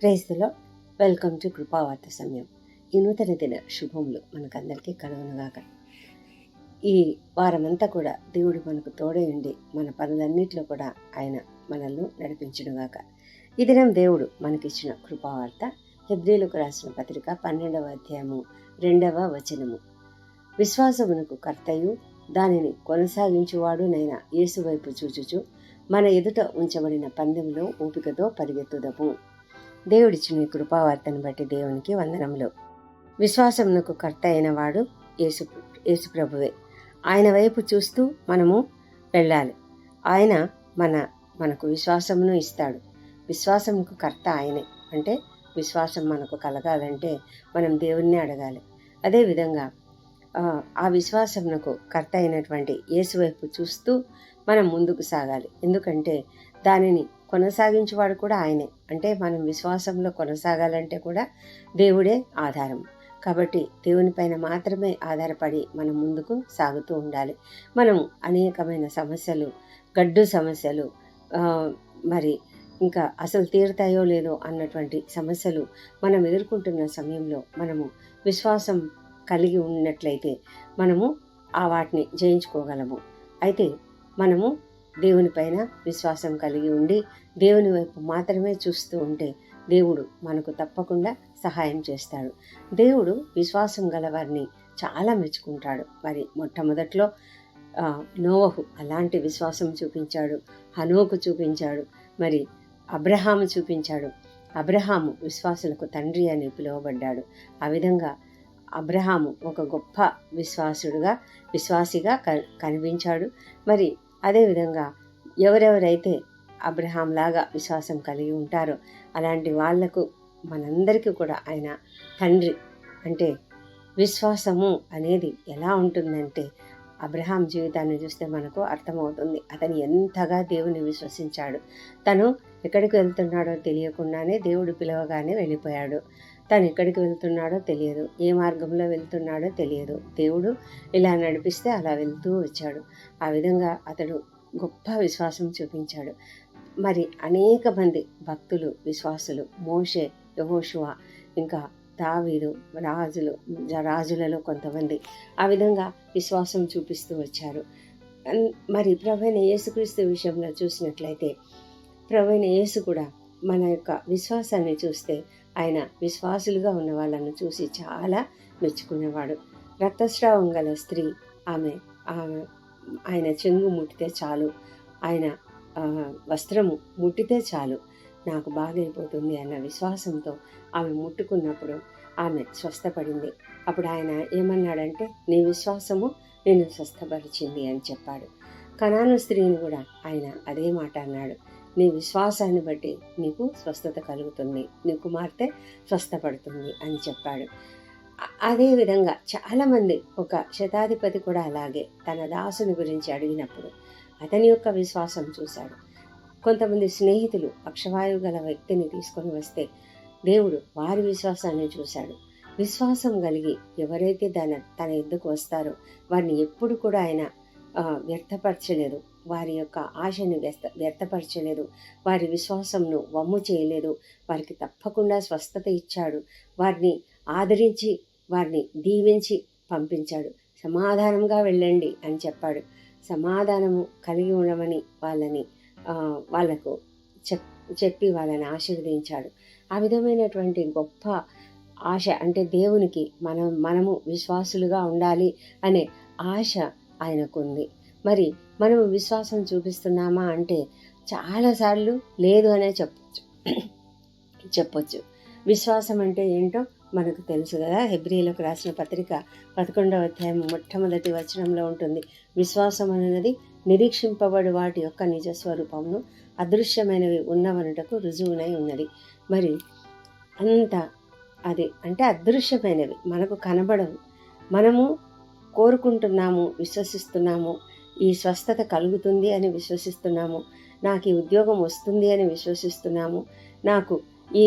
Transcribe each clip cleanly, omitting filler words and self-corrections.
Praise the lord. Welcome to కృపావార్త సమయం. ఈ నూతన దిన శుభములు మనకందరికీ కలుగునుగాక. ఈ వారమంతా కూడా దేవుడు మనకు తోడై ఉండి మన పనులన్నింటిలో కూడా ఆయన మనల్ని నడిపించునుగాక. ఈ దినం దేవుడు మనకిచ్చిన కృపావార్త హెబ్రీలకు రాసిన పత్రిక 12వ అధ్యాయము 2వ వచనము. విశ్వాసమునకు కర్తయు దానిని కొనసాగించువాడునైన యేసు వైపు చూచుచు మన ఎదుట ఉంచబడిన పందెంలో ఓపికతో పరిగెత్తుదము. దేవుడిచ్చిన ఈ కృపావార్తను బట్టి దేవునికి వందనములు. విశ్వాసమునకు కర్త అయిన వాడు యేసు ప్రభువే. ఆయన వైపు చూస్తూ మనము వెళ్ళాలి. ఆయన మనకు విశ్వాసమును ఇస్తాడు. విశ్వాసమునకు కర్త ఆయనే. అంటే విశ్వాసం మనకు కలగాలంటే మనం దేవుణ్ణి అడగాలి. అదేవిధంగా ఆ విశ్వాసమునకు కర్త అయినటువంటి యేసు వైపు చూస్తూ మనం ముందుకు సాగాలి. ఎందుకంటే దానిని కొనసాగించేవాడు కూడా ఆయనే. అంటే మనం విశ్వాసంలో కొనసాగాలంటే కూడా దేవుడే ఆధారం. కాబట్టి దేవునిపైన మాత్రమే ఆధారపడి మనం ముందుకు సాగుతూ ఉండాలి. మనము అనేకమైన సమస్యలు, గడ్డు సమస్యలు, మరి ఇంకా అసలు తీరుతాయో లేదో అన్నటువంటి సమస్యలు మనం ఎదుర్కొంటున్న సమయంలో మనము విశ్వాసం కలిగి ఉన్నట్లయితే మనము వాటిని జయించుకోగలము. అయితే మనము దేవునిపైన విశ్వాసం కలిగి ఉండి దేవుని వైపు మాత్రమే చూస్తూ ఉంటే దేవుడు మనకు తప్పకుండా సహాయం చేస్తాడు. దేవుడు విశ్వాసం గలవారిని చాలా మెచ్చుకుంటాడు. మరి మొట్టమొదట్లో నోవహు అలాంటి విశ్వాసం చూపించాడు, హనోకు చూపించాడు, మరి అబ్రహాము చూపించాడు. అబ్రహాము విశ్వాసులకు తండ్రి అని పిలువబడ్డాడు. ఆ విధంగా అబ్రహాము ఒక గొప్ప విశ్వాసిగా కనిపించాడు. మరి అదేవిధంగా ఎవరెవరైతే అబ్రహాం లాగా విశ్వాసం కలిగి ఉంటారో అలాంటి వాళ్లకు మనందరికీ కూడా ఆయన తండ్రి. అంటే విశ్వాసము అనేది ఎలా ఉంటుందంటే అబ్రహాం జీవితాన్ని చూస్తే మనకు అర్థమవుతుంది. అతను ఎంతగా దేవుని విశ్వసించాడు. తను ఎక్కడికి వెళ్తున్నాడో తెలియకుండానే దేవుడు పిలవగానే వెళ్ళిపోయాడు. తను ఎక్కడికి వెళ్తున్నాడో తెలియదు, ఏ మార్గంలో వెళ్తున్నాడో తెలియదు. దేవుడు ఇలా నడిపిస్తే అలా వెళ్తూ వచ్చాడు. ఆ విధంగా అతడు గొప్ప విశ్వాసం చూపించాడు. మరి అనేక మంది భక్తులు, విశ్వాసులు, మోషే, యెహోషువ, ఇంకా దావీదు, రాజులలో కొంతమంది ఆ విధంగా విశ్వాసం చూపిస్తూ వచ్చారు. మరి ప్రభువైన యేసుక్రీస్తు విషయంలో చూసినట్లయితే ప్రభువైన యేసు కూడా మన యొక్క విశ్వాసాన్ని చూస్తే ఆయన విశ్వాసులుగా ఉన్న వాళ్ళను చూసి చాలా మెచ్చుకునేవాడు. రక్తస్రావం గల స్త్రీ ఆయన చెంగు ముట్టితే చాలు, ఆయన వస్త్రము ముట్టితే చాలు, నాకు బాగైపోతుంది అన్న విశ్వాసంతో ఆమె ముట్టుకున్నప్పుడు ఆమె స్వస్థపడింది. అప్పుడు ఆయన ఏమన్నాడంటే, నీ విశ్వాసము నిన్ను స్వస్థపరిచింది అని చెప్పాడు. కనాను స్త్రీని కూడా ఆయన అదే మాట అన్నాడు, నీ విశ్వాసాన్ని బట్టి నీకు స్వస్థత కలుగుతుంది, నీ కుమార్తె స్వస్థపడుతుంది అని చెప్పాడు. అదేవిధంగా చాలామంది, ఒక శతాధిపతి కూడా అలాగే తన దాసుని గురించి అడిగినప్పుడు అతని యొక్క విశ్వాసం చూశాడు. కొంతమంది స్నేహితులు పక్షవాయువు గల వ్యక్తిని తీసుకొని వస్తే దేవుడు వారి విశ్వాసాన్ని చూశాడు. విశ్వాసం కలిగి ఎవరైతే తన ఎద్దుకు వస్తారో వారిని ఎప్పుడు కూడా ఆయన వ్యర్థపరచలేదు. వారి యొక్క ఆశని వ్యర్థపరచలేదు. వారి విశ్వాసంను వమ్ము చేయలేదు. వారికి తప్పకుండా స్వస్థత ఇచ్చాడు. వారిని ఆదరించి వారిని దీవించి పంపించాడు. సమాధానంగా వెళ్ళండి అని చెప్పాడు. సమాధానము కలిగి ఉండమని వాళ్ళకు చెప్పి వాళ్ళని ఆశీర్వదించాడు. ఆ విధమైనటువంటి గొప్ప ఆశ, అంటే దేవునికి మనము విశ్వాసులుగా ఉండాలి అనే ఆశ ఆయనకుంది. మరి మనము విశ్వాసం చూపిస్తున్నామా అంటే చాలాసార్లు లేదు అనే చెప్పొచ్చు. విశ్వాసం అంటే ఏంటో మనకు తెలుసు కదా. హెబ్రీలకు రాసిన పత్రిక 11వ అధ్యాయం మొట్టమొదటి వచనంలో ఉంటుంది, విశ్వాసం అనేది నిరీక్షింపబడు వాటి యొక్క నిజస్వరూపమును అదృశ్యమైనవి ఉన్నవనుటకు రుజువునై ఉన్నది. మరి అది అంటే అదృశ్యమైనవి మనకు కనబడవు. మనము కోరుకుంటున్నాము, విశ్వసిస్తున్నాము, ఈ స్వస్థత కలుగుతుంది అని విశ్వసిస్తున్నాము, నాకు ఈ ఉద్యోగం వస్తుంది అని విశ్వసిస్తున్నాము, నాకు ఈ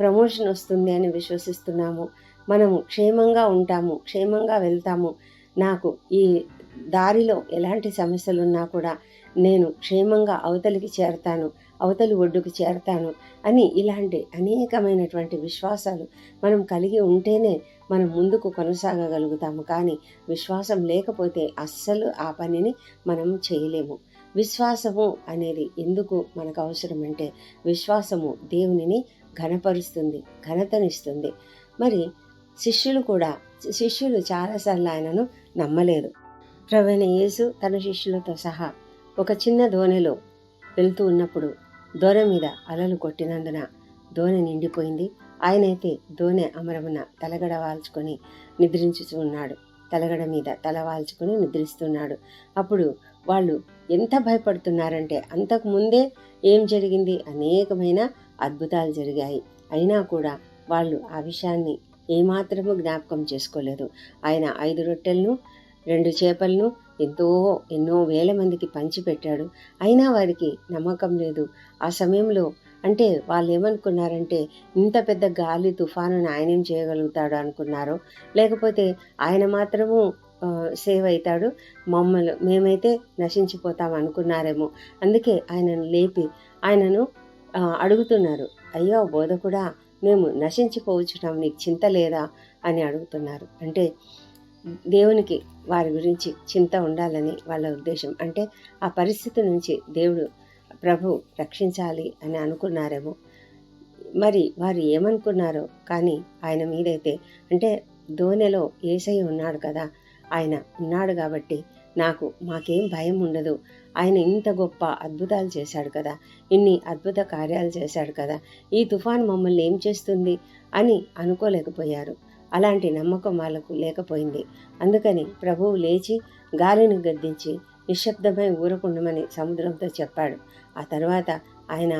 ప్రమోషన్ వస్తుంది అని విశ్వసిస్తున్నాము, మనము క్షేమంగా ఉంటాము, క్షేమంగా వెళ్తాము, నాకు ఈ దారిలో ఎలాంటి సమస్యలు ఉన్నా కూడా నేను క్షేమంగా అవతలికి చేరతాను అవతలి ఒడ్డుకు చేరతాను అని ఇలాంటి అనేకమైనటువంటి విశ్వాసాలు మనం కలిగి ఉంటేనే మనం ముందుకు కొనసాగగలుగుతాము. కానీ విశ్వాసం లేకపోతే అస్సలు ఆ పనిని మనం చేయలేము. విశ్వాసము అనేది ఎందుకు మనకు అవసరం అంటే, విశ్వాసము దేవునిని ఘనపరుస్తుంది, ఘనతనిస్తుంది. మరి శిష్యులు చాలాసార్లు ఆయనను నమ్మలేదు. ప్రభువైన యేసు తన శిష్యులతో సహా ఒక చిన్న దోణిలో వెళ్తూ ఉన్నప్పుడు దోణి మీద అలలు కొట్టినందున దోణి నిండిపోయింది. ఆయనైతే దోణి అమరమున తలగడ వాల్చుకొని నిద్రించుతూ ఉన్నాడు. తలగడ మీద తల వాల్చుకొని నిద్రిస్తున్నాడు. అప్పుడు వాళ్ళు ఎంత భయపడుతున్నారంటే, అంతకు ముందే ఏం జరిగింది, అనేకమైన అద్భుతాలు జరిగాయి. అయినా కూడా వాళ్ళు ఆ విషయాన్ని ఏమాత్రము జ్ఞాపకం చేసుకోలేదు. ఆయన 5 రొట్టెలను 2 చేపలను ఎన్నో వేల మందికి పంచిపెట్టాడు. అయినా వారికి నమ్మకం లేదు. ఆ సమయంలో అంటే వాళ్ళు ఏమనుకున్నారంటే, ఇంత పెద్ద గాలి తుఫానును ఆయనేం చేయగలుగుతాడు అనుకున్నారో, లేకపోతే ఆయన మాత్రము సేవ్ అవుతాడు, మేమైతే నశించిపోతాం అనుకున్నారేమో. అందుకే ఆయనను లేపి ఆయనను అడుగుతున్నారు, అయ్యో బోధకుడా, మేము నశించిపోవచ్చున్నాం, నీకు చింత లేదా అని అడుగుతున్నారు. అంటే దేవునికి వారి గురించి చింత ఉండాలని వాళ్ళ ఉద్దేశం. అంటే ఆ పరిస్థితి నుంచి ప్రభు రక్షించాలి అని అనుకున్నారేమో. మరి వారు ఏమనుకున్నారో కానీ ఆయన మీదైతే, అంటే దోణిలో యేసయ్య ఉన్నాడు కదా, ఆయన ఉన్నాడు కాబట్టి మాకేం భయం ఉండదు. ఆయన ఇంత గొప్ప అద్భుతాలు చేశాడు కదా, ఇన్ని అద్భుత కార్యాలు చేశాడు కదా, ఈ తుఫాను మమ్మల్ని ఏం చేస్తుంది అని అనుకోలేకపోయారు. అలాంటి నమ్మకం వాళ్ళకు లేకపోయింది. అందుకని ప్రభువు లేచి గాలిని గద్దించి నిశ్శబ్దమై ఊరకుండమని సముద్రంతో చెప్పాడు. ఆ తర్వాత ఆయన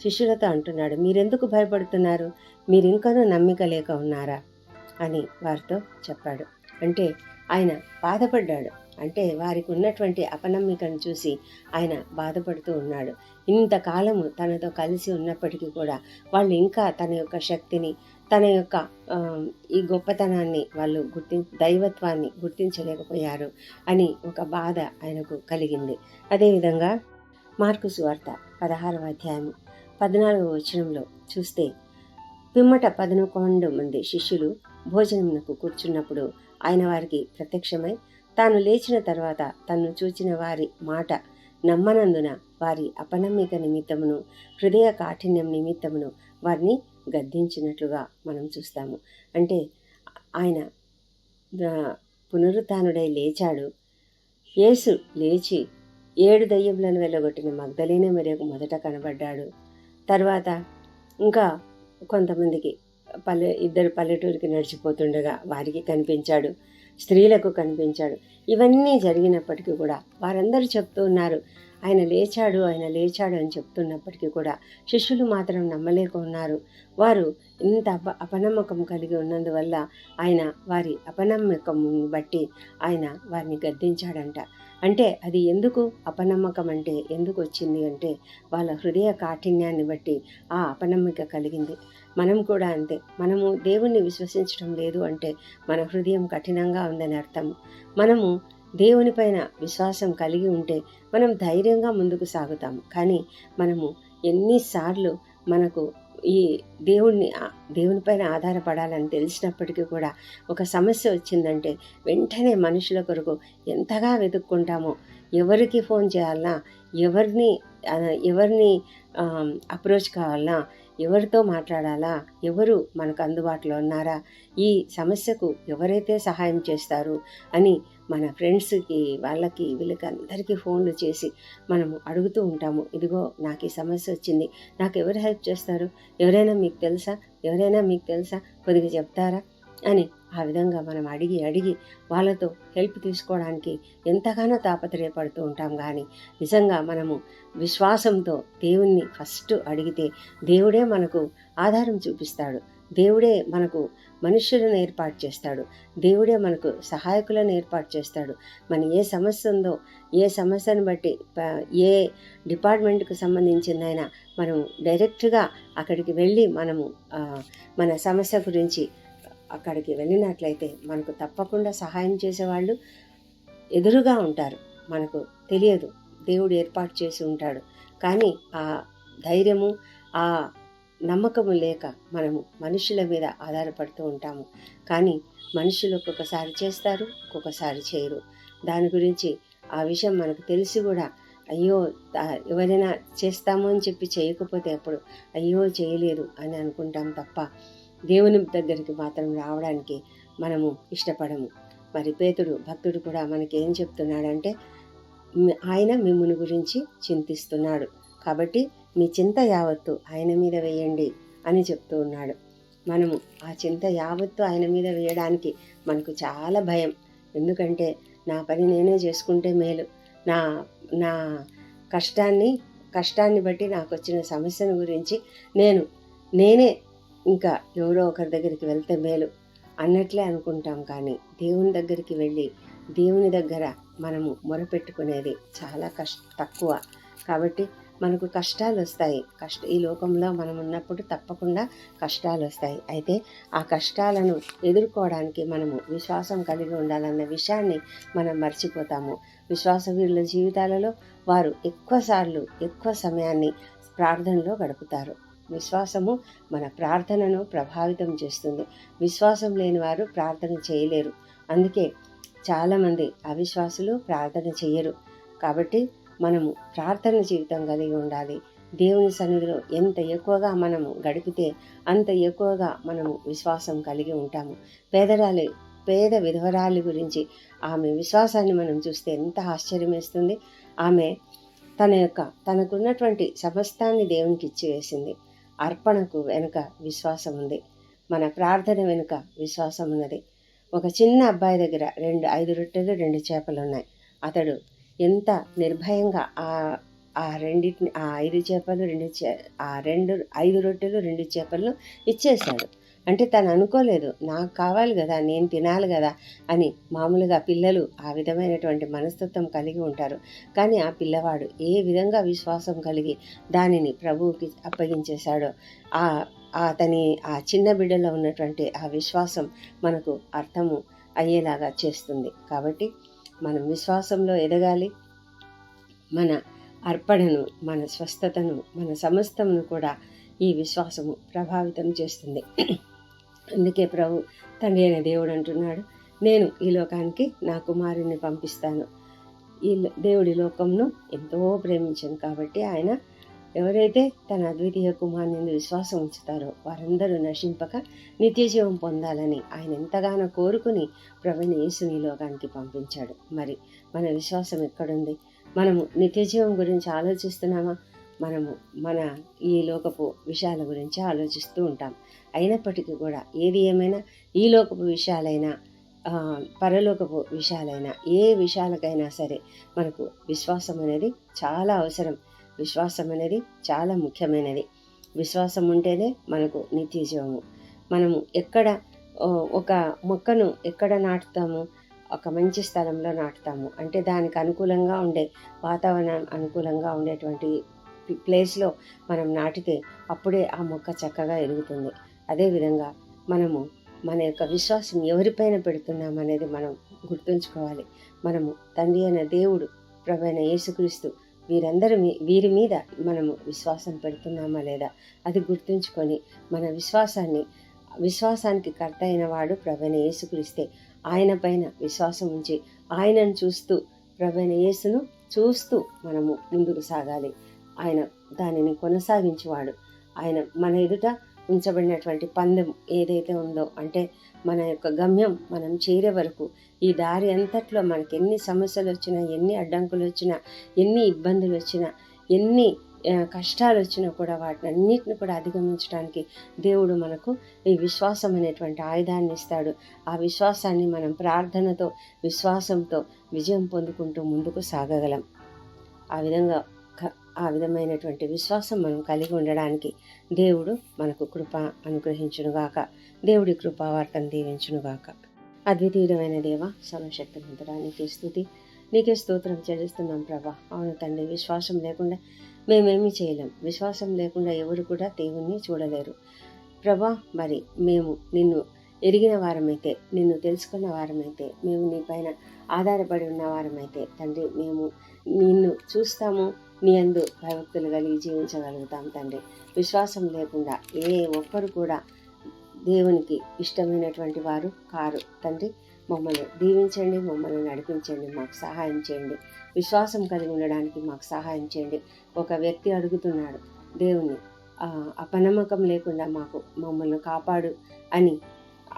శిష్యులతో అంటున్నాడు, మీరెందుకు భయపడుతున్నారు, మీరింకనూ నమ్మిక లేక ఉన్నారా అని వారితో చెప్పాడు. అంటే ఆయన బాధపడ్డాడు. అంటే వారికి ఉన్నటువంటి అపనమ్మికను చూసి ఆయన బాధపడుతూ ఉన్నాడు. ఇంతకాలము తనతో కలిసి ఉన్నప్పటికీ కూడా వాళ్ళు ఇంకా తన యొక్క శక్తిని, తన యొక్క ఈ గొప్పతనాన్ని వాళ్ళు దైవత్వాన్ని గుర్తించలేకపోయారు అని ఒక బాధ ఆయనకు కలిగింది. అదేవిధంగా మార్కు సువార్త 16వ అధ్యాయం 14వ వచనంలో చూస్తే, పిమ్మట 11 మంది శిష్యులు భోజనమునకు కూర్చున్నప్పుడు ఆయన వారికి ప్రత్యక్షమై తాను లేచిన తర్వాత తన్ను చూచిన వారి మాట నమ్మనందున వారి అపనమ్మిక నిమిత్తమును హృదయ కాఠిన్యం నిమిత్తమును వారిని గద్దించినట్లుగా మనం చూస్తాము. అంటే ఆయన పునరుత్థానుడై లేచాడు. యేసు లేచి 7 దయ్యములను వెళ్ళగొట్టిన మగ్దలేనే మరియకు మొదట కనబడ్డాడు. తర్వాత ఇంకా కొంతమందికి 2 పల్లెటూరికి నడిచిపోతుండగా వారికి కనిపించాడు, స్త్రీలకు కనిపించాడు. ఇవన్నీ జరిగినప్పటికీ కూడా వారందరూ చెప్తూ ఉన్నారు, ఆయన లేచాడు అని చెప్తున్నప్పటికీ కూడా శిష్యులు మాత్రం నమ్మలేక ఉన్నారు. వారు ఇంత అపనమ్మకం కలిగి ఉన్నందువల్ల ఆయన వారి అపనమ్మకంను బట్టి ఆయన వారిని గద్దించాడంట. అంటే అది ఎందుకు అపనమ్మకం అంటే ఎందుకు వచ్చింది అంటే, వాళ్ళ హృదయ కాఠిన్యాన్ని బట్టి ఆ అపనమ్మిక కలిగింది. మనం కూడా అంతే. మనము దేవుణ్ణి విశ్వసించడం లేదు అంటే మన హృదయం కఠినంగా ఉందని అర్థం. మనము దేవునిపైన విశ్వాసం కలిగి ఉంటే మనం ధైర్యంగా ముందుకు సాగుతాము. కానీ మనము ఎన్నిసార్లు మనకు ఈ దేవునిపైన ఆధారపడాలని తెలిసినప్పటికీ కూడా ఒక సమస్య వచ్చిందంటే వెంటనే మనుషుల కొరకు ఎంతగా వెతుక్కుంటామో, ఎవరికి ఫోన్ చేయాలన్నా, ఎవరిని అప్రోచ్ కావాలన్నా, ఎవరితో మాట్లాడాలా, ఎవరు మనకు అందుబాటులో ఉన్నారా, ఈ సమస్యకు ఎవరైతే సహాయం చేస్తారు అని మన ఫ్రెండ్స్కి, వీళ్ళకి అందరికీ ఫోన్లు చేసి మనము అడుగుతూ ఉంటాము. ఇదిగో నాకు ఈ సమస్య వచ్చింది, నాకు ఎవరు హెల్ప్ చేస్తారు, ఎవరైనా మీకు తెలుసా కొద్దిగా చెప్తారా అని ఆ విధంగా మనం అడిగి వాళ్ళతో హెల్ప్ తీసుకోవడానికి ఎంతగానో తాపత్రయపడుతూ ఉంటాం. కానీ నిజంగా మనము విశ్వాసంతో దేవుణ్ణి ఫస్ట్ అడిగితే దేవుడే మనకు ఆధారం చూపిస్తాడు, దేవుడే మనకు మనుష్యులను ఏర్పాటు చేస్తాడు, దేవుడే మనకు సహాయకులను ఏర్పాటు చేస్తాడు. మన ఏ సమస్య ఉందో, ఏ సమస్యను బట్టి ఏ డిపార్ట్మెంట్కు సంబంధించిందైనా మనం డైరెక్ట్గా అక్కడికి వెళ్ళి మనము మన సమస్య గురించి అక్కడికి వెళ్ళినట్లయితే మనకు తప్పకుండా సహాయం చేసేవాళ్ళు ఎదురుగా ఉంటారు. మనకు తెలియదు, దేవుడు ఏర్పాటు చేసి ఉంటాడు. కానీ ఆ ధైర్యము, ఆ నమ్మకము లేక మనము మనుషుల మీద ఆధారపడుతూ ఉంటాము. కానీ మనుషులు ఒక్కొక్కసారి చేస్తారు, ఒక్కొక్కసారి చేయరు. దాని గురించి ఆ విషయం మనకు తెలిసి కూడా అయ్యో ఎవరైనా చేస్తాము అని చెప్పి చేయకపోతే అప్పుడు అయ్యో చేయలేదు అని అనుకుంటాం తప్ప దేవుని దగ్గరికి మాత్రం రావడానికి మనము ఇష్టపడము. మరి పేతుడు భక్తుడు కూడా మనకి ఏం చెప్తున్నాడంటే, ఆయన మిమ్ముని గురించి చింతిస్తున్నాడు కాబట్టి మీ చింత యావత్తు ఆయన మీద వేయండి అని చెప్తూ ఉన్నాడు. మనము ఆ చింత యావత్తు ఆయన మీద వేయడానికి మనకు చాలా భయం. ఎందుకంటే నా పని నేనే చేసుకుంటే మేలు, నా నా కష్టాన్ని బట్టి నాకు వచ్చిన సమస్యను గురించి నేనే ఇంకా ఎవరో ఒకరి దగ్గరికి వెళ్తే మేలు అన్నట్లే అనుకుంటాం. కానీ దేవుని దగ్గరికి వెళ్ళి దేవుని దగ్గర మనము మొరపెట్టుకునేది చాలా తక్కువ. కాబట్టి మనకు కష్టాలు వస్తాయి. ఈ లోకంలో మనం ఉన్నప్పుడు తప్పకుండా కష్టాలు వస్తాయి. అయితే ఆ కష్టాలను ఎదుర్కోవడానికి మనము విశ్వాసం కలిగి ఉండాలన్న విషయాన్ని మనం మర్చిపోతాము. విశ్వాసవీరుల జీవితాలలో వారు ఎక్కువ సమయాన్ని ప్రార్థనలో గడుపుతారు. విశ్వాసము మన ప్రార్థనను ప్రభావితం చేస్తుంది. విశ్వాసం లేని వారు ప్రార్థన చేయలేరు. అందుకే చాలామంది అవిశ్వాసులు ప్రార్థన చేయరు. కాబట్టి మనము ప్రార్థన జీవితం కలిగి ఉండాలి. దేవుని సన్నిధిలో ఎంత ఎక్కువగా మనము గడిపితే అంత ఎక్కువగా మనము విశ్వాసం కలిగి ఉంటాము. పేద విధవరాలి గురించి ఆమె విశ్వాసాన్ని మనం చూస్తే ఎంత ఆశ్చర్యం వేస్తుంది. ఆమె తనకున్నటువంటి సమస్తాన్ని దేవునికి ఇచ్చివేసింది. అర్పణకు వెనుక విశ్వాసం ఉంది. మన ప్రార్థన వెనుక విశ్వాసం ఉన్నది. ఒక చిన్న అబ్బాయి దగ్గర 5 రొట్టెలు 2 చేపలు ఉన్నాయి. అతడు ఎంత నిర్భయంగా ఆ 5 చేపలు 5 రొట్టెలు 2 చేపలను ఇచ్చేశాడు. అంటే తను అనుకోలేదు, నాకు కావాలి కదా, నేను తినాలి కదా అని. మామూలుగా పిల్లలు ఆ విధమైనటువంటి మనస్తత్వం కలిగి ఉంటారు. కానీ ఆ పిల్లవాడు ఏ విధంగా విశ్వాసం కలిగి దానిని ప్రభువుకి అప్పగించేశాడో అతని ఆ చిన్న బిడ్డలో ఉన్నటువంటి ఆ విశ్వాసం మనకు అర్థము అయ్యేలాగా చేస్తుంది. కాబట్టి మనం విశ్వాసంలో ఎదగాలి. మన అర్పణను, మన స్వస్థతను, మన సమస్తమును కూడా ఈ విశ్వాసము ప్రభావితం చేస్తుంది. అందుకే ప్రభు తండ్రి అయిన దేవుడు అంటున్నాడు, నేను ఈ లోకానికి నా కుమారుని పంపిస్తాను. దేవుడి లోకంను ఎంతో ప్రేమించాను కాబట్టి ఆయన ఎవరైతే తన అద్వితీయ కుమారుని విశ్వాసం ఉంచుతారో వారందరూ నశింపక నిత్యజీవం పొందాలని ఆయన ఎంతగానో కోరుకుని ప్రభుని యేసుని లోకానికి పంపించాడు. మరి మన విశ్వాసం ఎక్కడుంది? మనము నిత్యజీవం గురించి ఆలోచిస్తున్నామా? మనము మన ఈ లోకపు విషయాల గురించి ఆలోచిస్తూ ఉంటాం. అయినప్పటికీ కూడా ఏది ఏమైనా ఈ లోకపు విషయాలైనా పరలోకపు విషయాలైనా ఏ విషయాలకైనా సరే మనకు విశ్వాసం అనేది చాలా అవసరం. విశ్వాసం అనేది చాలా ముఖ్యమైనది. విశ్వాసం ఉంటేనే మనకు నిత్య జీవము. మనము ఒక మొక్కను ఎక్కడ నాటుతాము? ఒక మంచి స్థలంలో నాటుతాము. అంటే దానికి అనుకూలంగా ఉండే వాతావరణం అనుకూలంగా ఉండేటువంటి ప్లేస్లో మనం నాటితే అప్పుడే ఆ మొక్క చక్కగా ఎదుగుతుంది. అదేవిధంగా మనము మన యొక్క విశ్వాసం ఎవరిపైన పెడుతున్నాం అనేది మనం గుర్తుంచుకోవాలి. మనము తండ్రి అయిన దేవుడు, ప్రభు అయిన యేసుక్రీస్తు వీరి మీద మనము విశ్వాసం పెడుతున్నామా లేదా అది గుర్తుంచుకొని మన విశ్వాసానికి కర్త అయిన వాడు ప్రభు అయిన యేసుక్రీస్తే ఆయన పైన విశ్వాసం ఉంచి ఆయనను చూస్తూ, ప్రభు అయిన యేసును చూస్తూ మనము ముందుకు సాగాలి. ఆయన దానిని కొనసాగించేవాడు. ఆయన మన ఎదుట ఉంచబడినటువంటి పందెం ఏదైతే ఉందో, అంటే మన యొక్క గమ్యం మనం చేరే వరకు ఈ దారి అంతట్లో మనకి ఎన్ని సమస్యలు వచ్చినా, ఎన్ని అడ్డంకులు వచ్చినా, ఎన్ని ఇబ్బందులు వచ్చినా, ఎన్ని కష్టాలు వచ్చినా కూడా వాటిని అన్నిటిని కూడా అధిగమించడానికి దేవుడు మనకు ఈ విశ్వాసం అనేటువంటి ఆయుధాన్ని ఇస్తాడు. ఆ విశ్వాసాన్ని మనం ప్రార్థనతో, విశ్వాసంతో విజయం పొందుకుంటూ ముందుకు సాగగలం. ఆ విధమైనటువంటి విశ్వాసం మనం కలిగి ఉండడానికి దేవుడు మనకు కృప అనుగ్రహించునుగాక. దేవుడి కృపావార్తను దీవించునుగాక. అద్వితీయమైన దేవ, సర్వశక్తిమంతుడా, నీకే స్తుతి, నీకే స్తోత్రం చెల్లిస్తున్నాం ప్రభా. అవును తండ్రి, విశ్వాసం లేకుండా మేమేమీ చేయలేం. విశ్వాసం లేకుండా ఎవరు కూడా దేవుణ్ణి చూడలేరు ప్రభా. మరి మేము నిన్ను ఎరిగిన వారమైతే, నిన్ను తెలుసుకున్న వారమైతే, మేము నీ పైన ఆధారపడి ఉన్న వారమైతే తండ్రి, మేము నిన్ను చూస్తాము, నీ యందు భయభక్తులు కలిగి జీవించగలుగుతాం తండ్రి. విశ్వాసం లేకుండా ఏ ఒక్కరు కూడా దేవునికి ఇష్టమైనటువంటి వారు కారు తండ్రి. మమ్మల్ని దీవించండి, మమ్మల్ని నడిపించండి, మాకు సహాయం చేయండి. విశ్వాసం కలిగి ఉండడానికి మాకు సహాయం చేయండి. ఒక వ్యక్తి అడుగుతున్నాడు దేవుణ్ణి, అపనమ్మకం లేకుండా మమ్మల్ని కాపాడు అని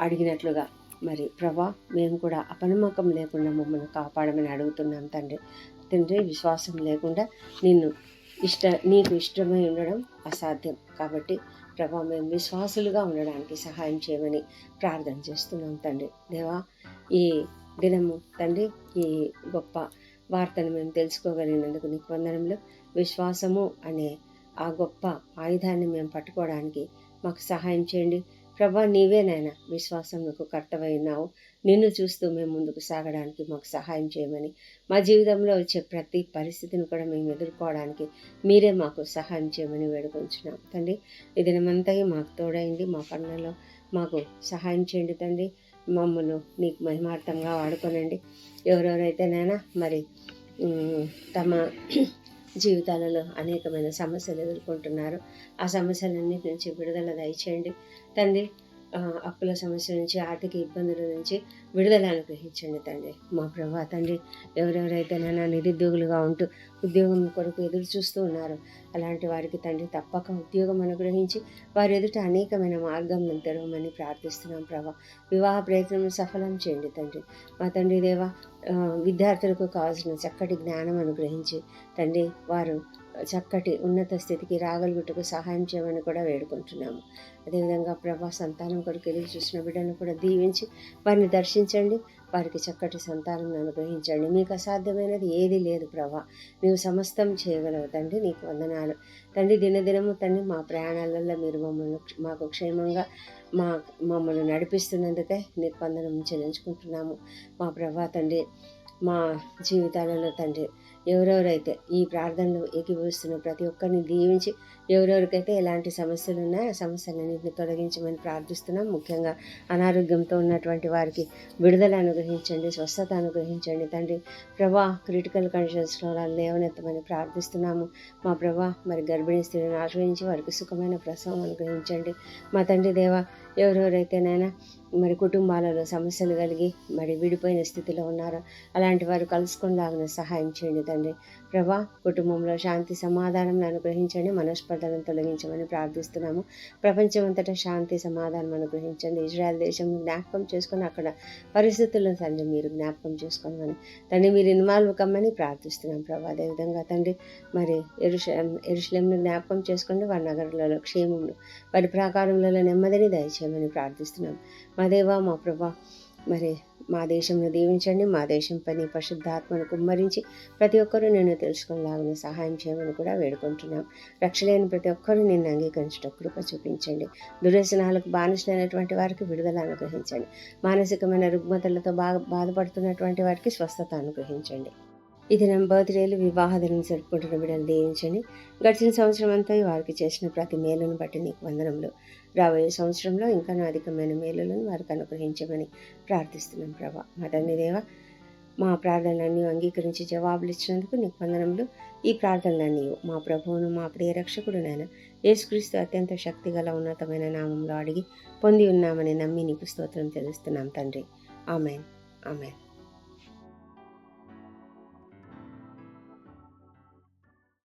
అడిగినట్లుగా మరి ప్రభా మేము కూడా అపనమ్మకం లేకుండా మమ్మల్ని కాపాడమని అడుగుతున్నాం తండ్రి. విశ్వాసం లేకుండా నీకు ఇష్టమై ఉండడం అసాధ్యం. కాబట్టి ప్రభా మేము విశ్వాసులుగా ఉండడానికి సహాయం చేయమని ప్రార్థన చేస్తున్నాం తండ్రి. దేవా, ఈ దినము తండ్రి ఈ గొప్ప వార్తను మేము తెలుసుకోగలిగినందుకు నీకు వందనములు. విశ్వాసము అనే ఆ గొప్ప ఆయుధాన్ని మేము పట్టుకోవడానికి మాకు సహాయం చేయండి ప్రభా. నీవేనైనా విశ్వాసంకు కర్తవై ఉన్నావు. నిన్ను చూస్తూ మేము ముందుకు సాగడానికి మాకు సహాయం చేయమని, మా జీవితంలో వచ్చే ప్రతి పరిస్థితిని కూడా మేము ఎదుర్కోవడానికి మీరే మాకు సహాయం చేయమని వేడుకొంచున్నాం తండ్రి. ఈ దినమంతా మాకు తోడైంది, మా పనులలో మాకు సహాయం చేయండి తండ్రి. మమ్మల్ని నీకు మహిమార్థంగా వాడుకోనండి. ఎవరెవరైతేనైనా మరి తమ జీవితాలలో అనేకమైన సమస్యలు ఎదుర్కొంటున్నారు, ఆ సమస్యలన్నిటి నుంచి విడుదల దయచేయండి తండ్రి. అప్పుల సమస్య నుంచి, ఆర్థిక ఇబ్బందుల నుంచి విడుదల అనుగ్రహించండి తండ్రి. మా ప్రభా తండ్రి, ఎవరెవరైతేనైనా నిరుద్యోగులుగా ఉంటూ ఉద్యోగం కొరకు ఎదురు చూస్తూ ఉన్నారు, అలాంటి వారికి తండ్రి తప్పక ఉద్యోగం అనుగ్రహించి వారి ఎదుట అనేకమైన మార్గం తెరవమని ప్రార్థిస్తున్నాం ప్రభా. వివాహ ప్రయత్నం సఫలం చేయండి తండ్రి. మా తండ్రి దేవా, విద్యార్థులకు కావాల్సిన చక్కటి జ్ఞానం అనుగ్రహించి తండ్రి వారు చక్కటి ఉన్నత స్థితికి రాగలుగుటకు సహాయం చేయమని కూడా వేడుకుంటున్నాము. అదేవిధంగా ప్రభా, సంతానం కొరకు ఎదురు చూసిన బిడ్డను కూడా దీవించి వారిని దర్శించండి, వారికి చక్కటి సంతానం అనుగ్రహించండి. మీకు అసాధ్యమైనది ఏది లేదు ప్రభా. నీవు సమస్తం చేయగలవు తండ్రి. నీకు వందనాలు తండ్రి. దినదినము తండ్రి మా ప్రయాణాలలో మీరు మాకు క్షేమంగా మమ్మల్ని నడిపిస్తున్నందుకే నీకు వందనం చెల్లించుకుంటున్నాము. మా ప్రభా తండ్రి, మా జీవితాలలో తండ్రి ఎవరెవరైతే ఈ ప్రార్థనలు ఏకీభవిస్తున్న ప్రతి ఒక్కరిని దీవించి, ఎవరెవరికైతే ఎలాంటి సమస్యలు ఉన్నాయో ఆ సమస్యలన్నింటినీ తొలగించమని ప్రార్థిస్తున్నాం. ముఖ్యంగా అనారోగ్యంతో ఉన్నటువంటి వారికి విడుదల అనుగ్రహించండి, స్వస్థత అనుగ్రహించండి తండ్రి. ప్రభా, క్రిటికల్ కండిషన్స్లో లేవనెత్తమని ప్రార్థిస్తున్నాము. మా ప్రభా, మరి గర్భిణీ స్త్రీలను ఆశ్రయించి వారికి సుఖమైన ప్రసవం అనుగ్రహించండి. మా తండ్రి దేవా, ఎవరెవరైతేనైనా మరి కుటుంబాలలో సమస్యలు కలిగి మరి విడిపోయిన స్థితిలో ఉన్నారో అలాంటి వారు కలుసుకునేలాగిన సహాయం చేయండి తండ్రి. ప్రభా, కుటుంబంలో శాంతి సమాధానం అనుగ్రహించండి, మనస్పర్ధలను తొలగించమని ప్రార్థిస్తున్నాము. ప్రపంచమంతటా శాంతి సమాధానం అనుగ్రహించండి. ఇజ్రాయెల్ దేశం జ్ఞాపకం చేసుకొని అక్కడ పరిస్థితులను తండ్రి మీరు జ్ఞాపకం చేసుకోమని తండ్రి మీరు ఇన్వాల్వ్ కమ్మని ప్రార్థిస్తున్నాం ప్రభా. అదేవిధంగా తండ్రి మరి యెరూషలేమును జ్ఞాపకం చేసుకోండి, వారి నగరాలలో క్షేమమును, వారి ప్రాకారములలో నెమ్మదిని దయచేయమని ప్రార్థిస్తున్నాం. మా దేవా, మా ప్రభా, మరి మా దేశంను దీవించండి. మా దేశం పని పరిశుద్ధాత్మను కుమ్మరించి ప్రతి ఒక్కరూ నిన్ను తెలుసుకునేలాగా సహాయం చేయమని కూడా వేడుకుంటున్నాం. రక్షలేని ప్రతి ఒక్కరూ నిన్ను అంగీకరించడం కృప చూపించండి. దుర్వ్యసనాలకు బానిసలైనటువంటి వారికి విడుదల అనుగ్రహించండి. మానసికమైన రుగ్మతలతో బాధపడుతున్నటువంటి వారికి స్వస్థత అనుగ్రహించండి. ఈ దినం బర్త్డేలు, వివాహ దినం జరుపుకుంటున్న బిడ్డలు దీవించండి. గడిచిన సంవత్సరం అంతా వారికి చేసిన ప్రతి మేలును బట్టి నీకు వందనములు. రాబోయే సంవత్సరంలో ఇంకా అధికమైన మేలులను వారికి అనుగ్రహించమని ప్రార్థిస్తున్నాం ప్రభా. మా తండ్రి దేవ, మా ప్రార్థనలన్నీ అంగీకరించి జవాబులు ఇచ్చినందుకు నీకు వందనములు. ఈ ప్రార్థనలన్నీ మా ప్రభువును, మా ప్రియ రక్షకుడునైన యేసుక్రీస్తు అత్యంత శక్తిగల ఉన్నతమైన నామంలో అడిగి పొంది ఉన్నామని నమ్మి నీకు స్తోత్రం చెల్లిస్తున్నాం తండ్రి. Amen, amen.